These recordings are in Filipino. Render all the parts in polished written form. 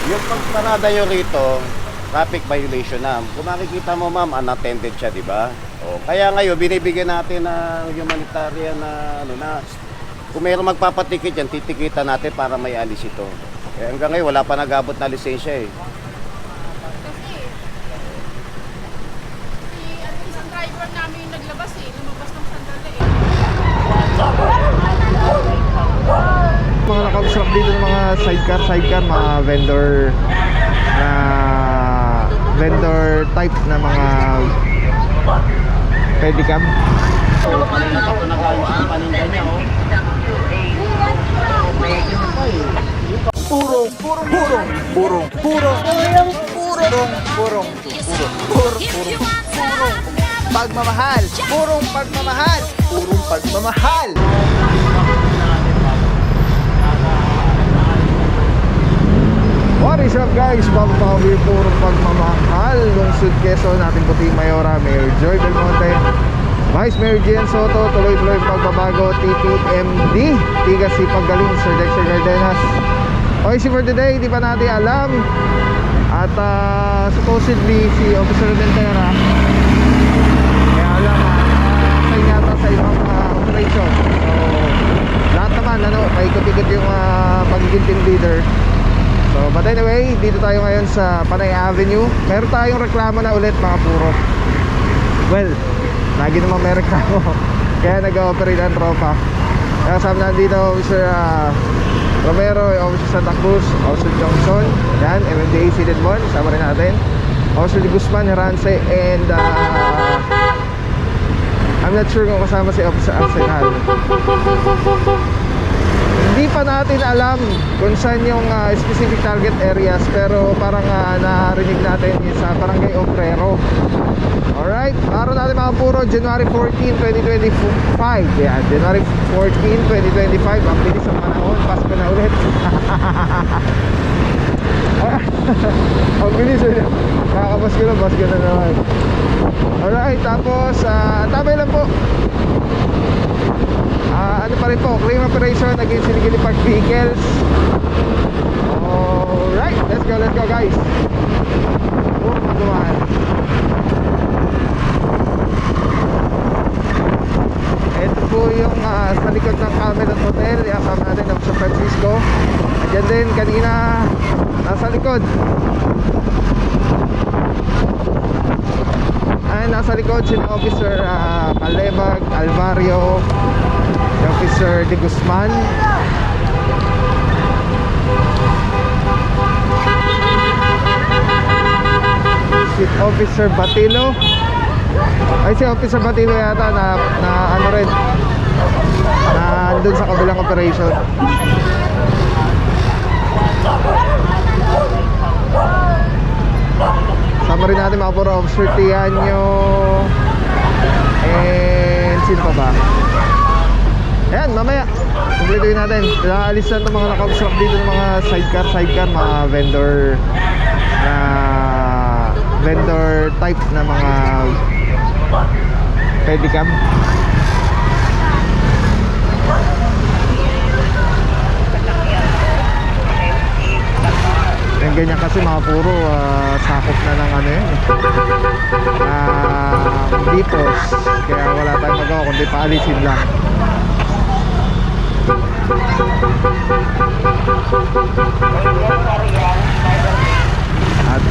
Yung pagparada nyo rito, traffic violation na. Kung makikita mo ma'am, unattended siya, di ba? O, kaya ngayon, binibigyan natin ng humanitarian na, kung mayroong magpapatikit yan, titikitan natin para may alis ito. Eh, hanggang ngayon, wala pa nag-abot na lisensya eh. Isang driver namin yung naglabas eh, lumabas ng sandali eh. Mga naka-obstruct dito ng mga sidecar, mga vendor type na mga pedicab. Kanina pa ito nakalis ang paninda niya, oh. Pagmamahal, purong pagmamahal, purong pagmamahal. What is up guys? Bago pa kami purong pagmamahal lungsod Quezon, natin puting Mayora, Mayor Joy Belmonte, Vice Mayor Gian Soto, tuloy-tuloy pagbabago, TTMD, Tigas si Paggaling, Sir Dexter Cardenas. Okay, for today, di pa natin alam. At supposedly si Officer Ventera, kaya alam, kayo yata sa ibang operation. So, lahat naman, paikot-ikot yung pagiging team leader. So, but anyway, dito tayo ngayon sa Panay Avenue. Meron tayong reklamo na ulit mga puro. Well, lagi naman may reklamo. Kaya nag-ooperate ang tropa. Kaya kasama natin dito, Officer Romero, Officer Santa Cruz, Officer Johnson, yan, MMDA Seated 1, kasama rin natin. Officer de Guzman, Herance, and I'm not sure kung kasama si Officer Arsenal. Hindi pa natin alam kung saan yung specific target areas, pero parang narinig natin yung sa Barangay Obrero. Alright, araw natin mga puro, January 14, 2025. Yan, January 14, 2025. Ang bilis ang panahon, Pasko na ulit. Ang bilis eh. Kakabasko na, basko na naman. Alright, tapos tabay lang po. Ano pa rin po, clean operation against illegally parked vehicles. Alright, let's go guys. Puro magawahan. Ito po yung sa likod ng Camelot Hotel, kasama natin ng San Francisco. Diyan din kanina nasa likod. Ay, nasa likod si Officer Calebag, Alvario, Officer de Guzman. Si Officer Batilo. Ay, si Officer Batilo yata na ano rin, na doon sa kabilang operation. Sama rin natin mga puro Officer Tianyo. And sino pa ba? Ayan, mamaya kumplituin natin. Naalis na itong mga naka-obstruct dito ng mga sidecar, mga vendor type na mga pedicab. Yung ganyan kasi mga puro sakop na ng ano yun, dipos. Kaya wala tayong magawa kundi paalisin lang. At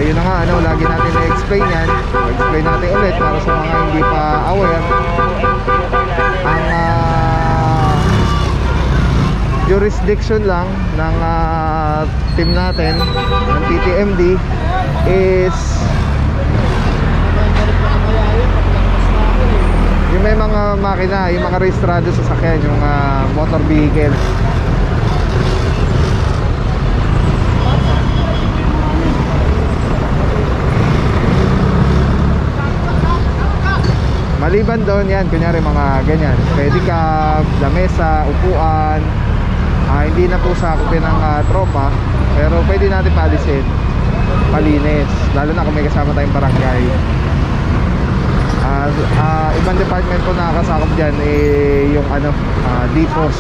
yun na nga, lagi natin na-explain yan. Explain natin ulit para sa mga hindi pa aware. Ang jurisdiction lang ng team natin, ng TTMD, is yung may mga makina, yung mga rehistrado sa sakyan, yung motor vehicle. Maliban doon yan, kunyari mga ganyan, pedicab, lamesa, upuan, hindi na po sakupin ng tropa, pero pwede natin paalisin, palinis, lalo na kung may kasama tayong barangay. Ibang department po nakakasakop dyan yung DPOS.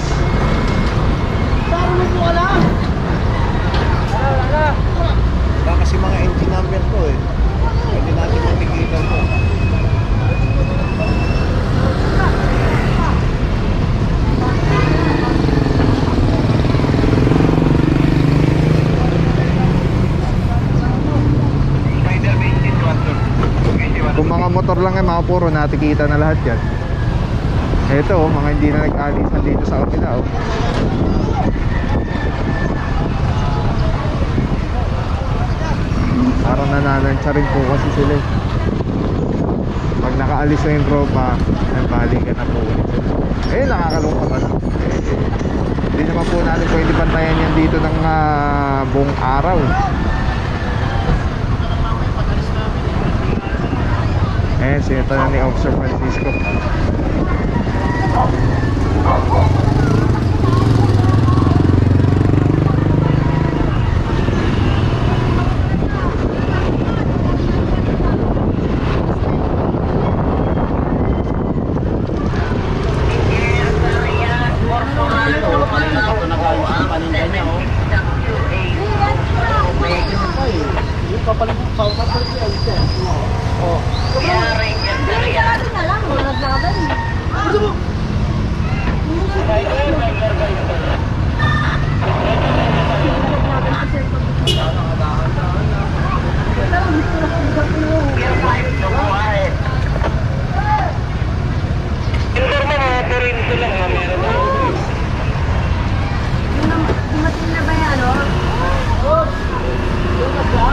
motor lang mga puro, natikita na lahat yan. Ito mga hindi na nag-alisan dito sa kabila Parang nananansya rin po kasi sila pag nakaalis na yung tropa, balikan na po ulit sila. Nakakalungkot hindi naman po natin pwede bantayan yan dito ng buong araw. Sinita na ni Officer Francisco.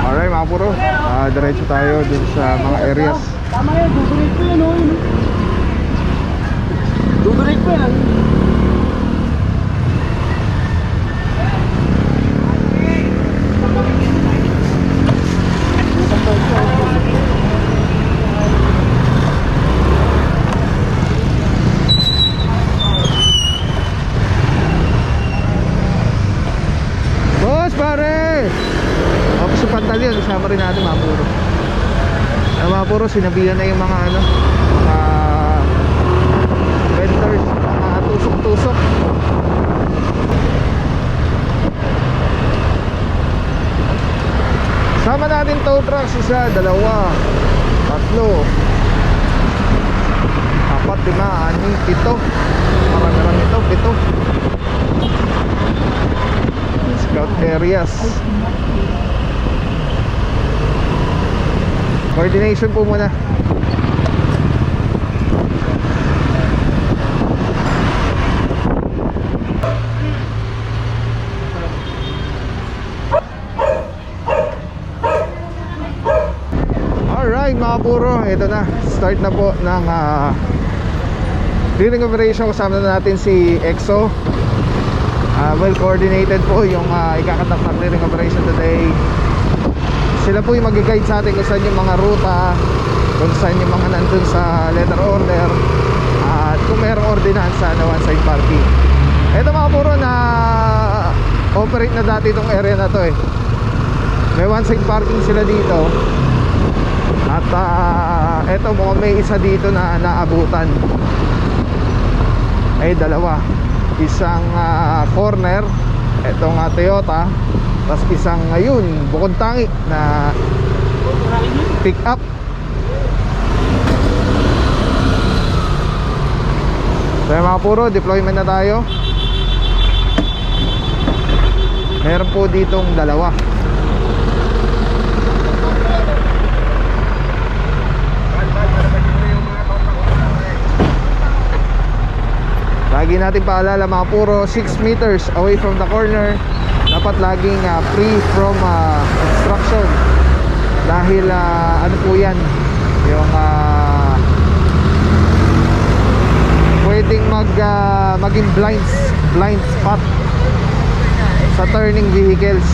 Alright mga puro, diretso tayo dun sa mga areas. Tama yan, dudurig ko yan o. Dudurig ko yan. Boss pare! Officer Pantaleon, isama rin natin mga puro. Mga puro, sinabihan na yung mga mga vendors, mga tusok-tusok. Sama natin tow trucks, 1, 2, 3, 4, 5, 6, 7, 8, 9, 10, 7. Marami-rami ito, 7 scout areas. Coordination po muna. Alright mga puro, ito na. Start na po ng clearing operation. Kasama na natin si EXO. Well coordinated po yung ikakatak na clearing operation today. Sila po yung mag-guide sa atin kung saan yung mga ruta, kung saan yung mga nandun sa letter order, at kung mayroong ordinansa na one side parking. Ito mga puro, na operate na dati itong area na to May one side parking sila dito. At ito mukhang may isa dito na naabutan. Ay dalawa. Isang corner, itong Toyota, tapos isang ngayon bukod tangi na pick up. So mga puro, deployment na tayo. Meron po ditong dalawa. Lagi natin paalala mga puro, 6 meters away from the corner. Dapat laging free from obstruction. Dahil ano po yan, yung pwedeng maging blind spot sa turning vehicles.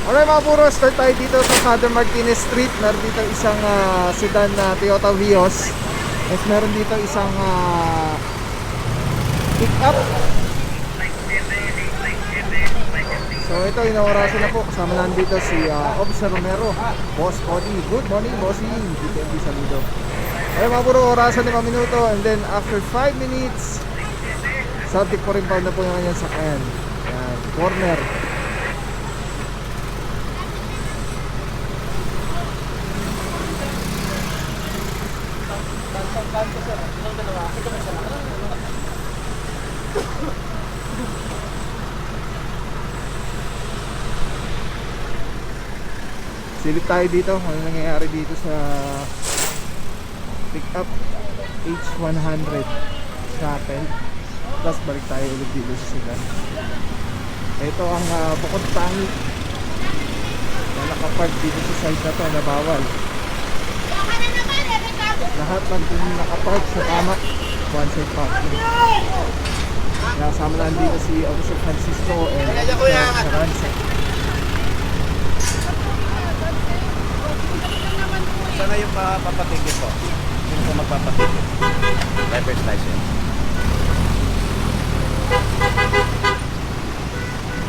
Alright mga puro, start tayo dito sa Father Martinez Street. Meron dito isang sedan na Toyota Vios. At meron dito isang pick up. So ito, inaorasan na po. Kasama nandito si Officer Romero, Boss Cody. Good morning, bossing. DTMB Saludo. Alright mga puro, orasan 5 minuto. And then after 5 minutes, subject po rin pa na po naman yan sa kanya. Yan, corner. Silip tayo dito kung ano nangyayari dito sa pickup H100 shuttle. Tapos balik tayo ulit dito sa sedan. Ito ang bukod pangit na nakapark dito sa side na to na bawal. Lahat ng nakapark sa tama, one side parking. Kaya kasama na dito si Officer Francisco and sa Ransa. Sana yung papatigil po. Sino po magpapatigil? Driver's license.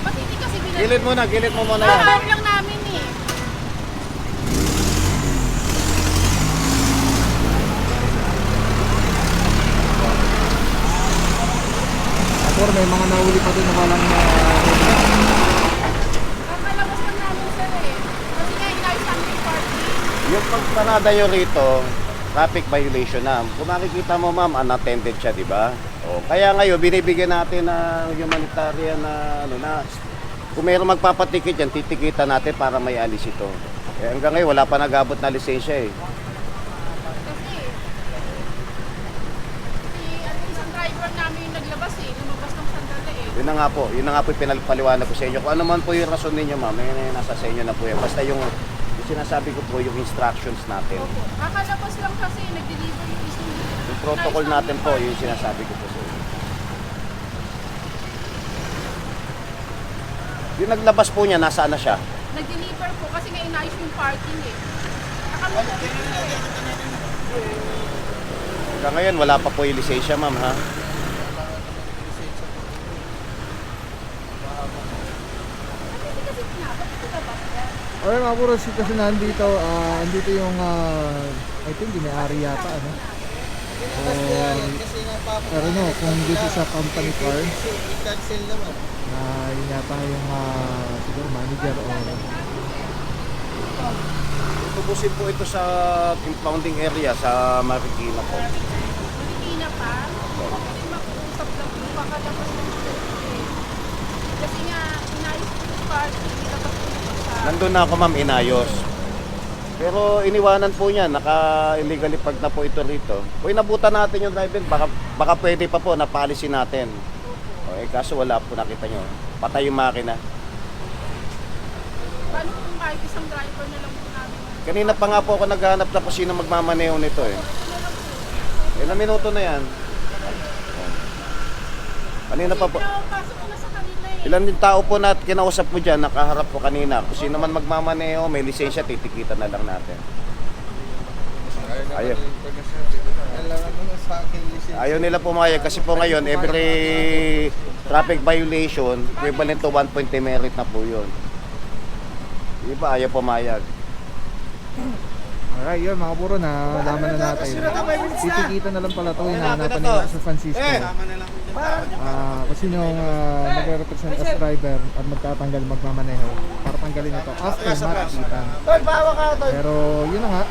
Ba't hindi kasi Gilid mo muna yan. Mahal lang namin eh. Or may mga nahuli pa doon na walang Kakalabas lang namin sir eh. Kasi nga inayos namin yung parking. Yung pagparada nyo rito, traffic violation na. Kung makikita mo ma'am, unattended siya, di ba? O, kaya ngayon, binibigyan natin ng humanitarian na, kung mayroong magpapatikit yan, titikitan natin para may alis ito. Eh, hanggang ngayon, wala pa nag-abot na lisensya eh. Kasi isang driver namin yung naglabas eh. Lumabas ng sandali eh. Yun na nga po yung pinapaliwanag ko sa inyo. Kung ano man po yung rason ninyo ma'am, nasa sa inyo na po yan. Basta yung sinasabi ko po, yung instructions natin. Opo. Kakalabas lang kasi nag-deliver yung isang Yung protocol natin po, yung sinasabi ko po sa inyo. Yung naglabas po niya, nasaan na siya? nag-deliver po kasi nga inayos yung parking eh. Nakamuha po eh. Hanggang ngayon, wala pa po yung lisensya ma'am ha. Alright mga bro, kasi nandito, andito yung, I think yung may-ari yata, ano? I don't know, kung dito sa company car, yun yata yung, siguro manager o... Tubusin po ito sa impounding area sa Marikina po. Hindi na pa. Kasi mag-usap lang po pakalabas ng eh. Kasi nga inayos po yung parking. Nilabas po yung sa... Nandun na ako ma'am, inayos. Pero iniwanan po niya, naka-illegally park na po ito rito. Kung inabutan natin yung driver, baka pwede pa po, napalisin natin. Okay, kaso wala po, nakita nyo. Patay yung makina. Paano kung kahit isang driver na lang po namin? Kanina pa nga po ako naghahanap na kung sino magmamaneho nito eh. Ilang minuto na yan. Kanina pa po. Pasok ko na sa kanila eh. Ilan din tao po na kinausap mo dyan, nakaharap po kanina. Kung sino man magmamaneho, may lisensya, titikitan na lang natin. Ayaw nila pumayag kasi po ngayon, every traffic violation, equivalent to 1 point demerit na po yun. Iba, ayaw pumayag. Alright, yun mga bro, nalaman na natin. Titikita na lang pala ito, hinahanapan nila sa Francisco. Kasi yung magre-represent as driver at magtatanggal magmamaneho para tanggalin ito after makikita. Pero yun na nga,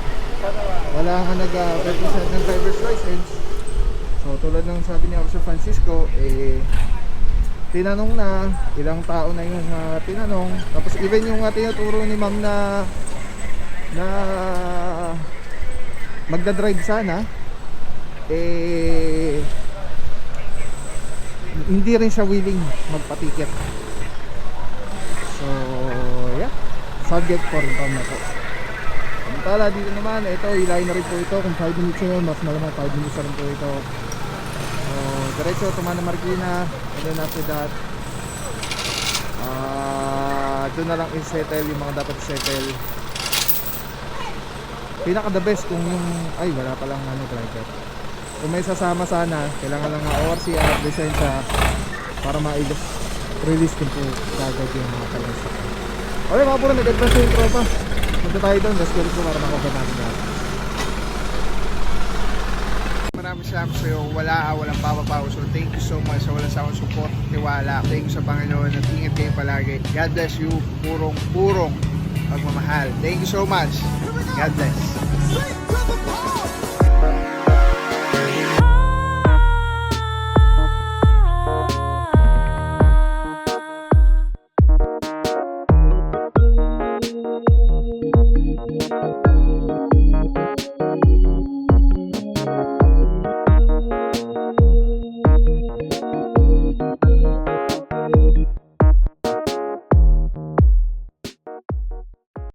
wala nga nag-represent ng driver's license. So tulad ng sabi ni Officer Francisco, tinanong na, ilang tao na yung tinanong. Tapos even yung tinuturo ni ma'am na magdadrive sana, hindi rin siya willing magpa-ticket. So yeah, subject for impound na po. Samantala dito naman, ito ilay na rin po ito. Kung 5 minutes yun, mas malamang 5 minutes na rin po ito. So diretso Tumana Marikina, and then after that doon na lang i-settle yung mga dapat i-settle. Pinaka the best kung yung, ay wala palang driver. Kung may sasama sana, kailangan lang ng ORC at lisensya para ma-release din po kagad yung mga kalansa. Okay mga puro, nag-advance yung tropa. Punta tayo doon, let's go rin po para makuha natin yan. Maraming salamat sa iyo, walang papapaw. So thank you so much sa walang sawang support, tiwala. Thank you sa Panginoon at ingat kayo palagi. God bless you, purong pagmamahal. Thank you so much. God bless.